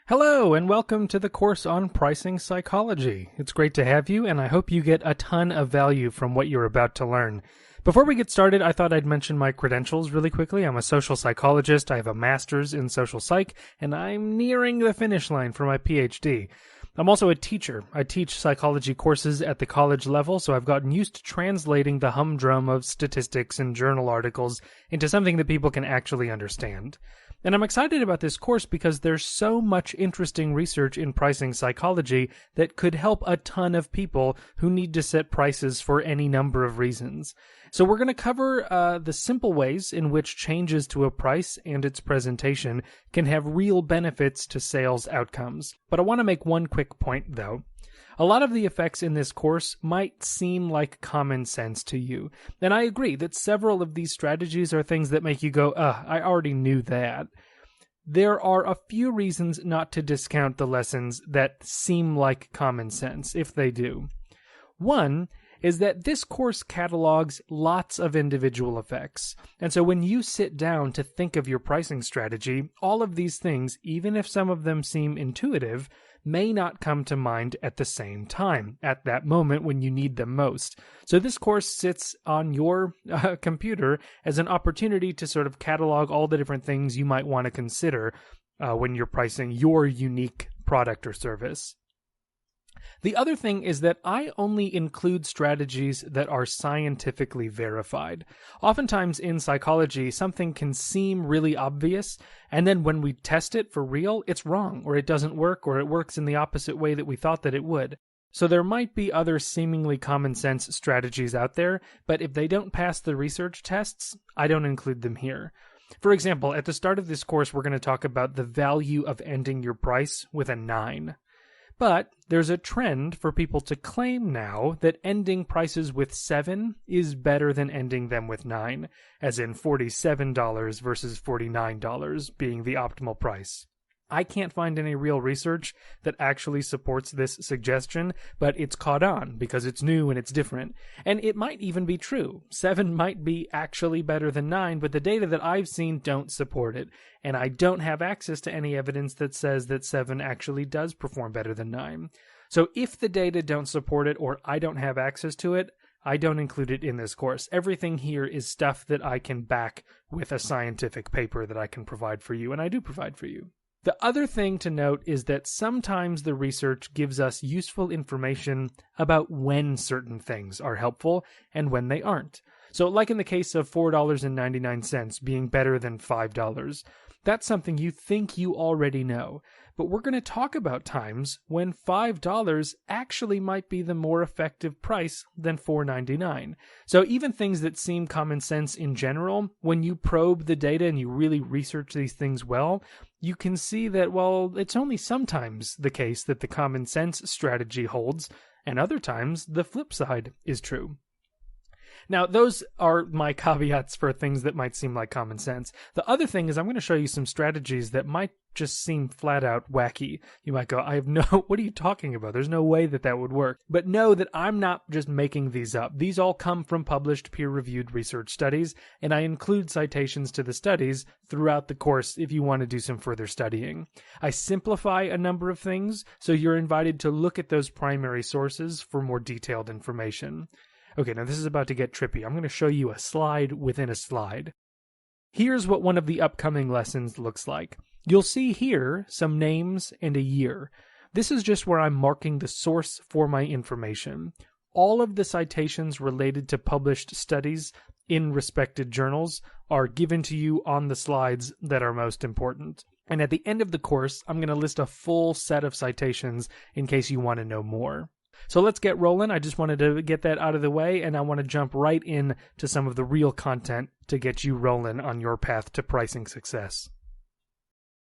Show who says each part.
Speaker 1: Hello, and welcome to the course on pricing psychology. It's great to have you, and I hope you get a ton of value from what you're about to learn. Before we get started, I thought I'd mention my credentials really quickly. I'm a social psychologist, I have a master's in social psych, and I'm nearing the finish line for my PhD. I'm also a teacher. I teach psychology courses at the college level, so I've gotten used to translating the humdrum of statistics and journal articles into something that people can actually understand. And I'm excited about this course because there's so much interesting research in pricing psychology that could help a ton of people who need to set prices for any number of reasons. So we're going to cover the simple ways in which changes to a price and its presentation can have real benefits to sales outcomes. But I want to make one quick point, though. A lot of the effects in this course might seem like common sense to you, and I agree that several of these strategies are things that make you go, I already knew that. There are a few reasons not to discount the lessons that seem like common sense, if they do. One is that this course catalogs lots of individual effects, and so when you sit down to think of your pricing strategy, all of these things, even if some of them seem intuitive, may not come to mind at the same time, at that moment when you need them most. So this course sits on your computer as an opportunity to sort of catalog all the different things you might want to consider when you're pricing your unique product or service. The other thing is that I only include strategies that are scientifically verified. Oftentimes in psychology, something can seem really obvious, and then when we test it for real, it's wrong, or it doesn't work, or it works in the opposite way that we thought that it would. So there might be other seemingly common sense strategies out there, but if they don't pass the research tests, I don't include them here. For example, at the start of this course, we're going to talk about the value of ending your price with a 9. But there's a trend for people to claim now that ending prices with 7 is better than ending them with 9, as in $47 versus $49 being the optimal price. I can't find any real research that actually supports this suggestion, but it's caught on because it's new and it's different. And it might even be true. 7 might be actually better than 9, but the data that I've seen don't support it. And I don't have access to any evidence that says that 7 actually does perform better than 9. So if the data don't support it or I don't have access to it, I don't include it in this course. Everything here is stuff that I can back with a scientific paper that I can provide for you, and I do provide for you. The other thing to note is that sometimes the research gives us useful information about when certain things are helpful and when they aren't. So like in the case of $4.99 being better than $5, that's something you think you already know. But we're going to talk about times when $5 actually might be the more effective price than $4.99. So even things that seem common sense in general, when you probe the data and you really research these things well, you can see that, well, it's only sometimes the case that the common sense strategy holds, and other times the flip side is true. Now, those are my caveats for things that might seem like common sense. The other thing is I'm going to show you some strategies that might just seem flat out wacky. You might go, what are you talking about? There's no way that would work. But know that I'm not just making these up. These all come from published peer-reviewed research studies, and I include citations to the studies throughout the course if you want to do some further studying. I simplify a number of things, so you're invited to look at those primary sources for more detailed information. Okay, now this is about to get trippy. I'm going to show you a slide within a slide. Here's what one of the upcoming lessons looks like. You'll see here some names and a year. This is just where I'm marking the source for my information. All of the citations related to published studies in respected journals are given to you on the slides that are most important. And at the end of the course, I'm going to list a full set of citations in case you want to know more. So let's get rolling. I just wanted to get that out of the way, and I want to jump right in to some of the real content to get you rolling on your path to pricing success.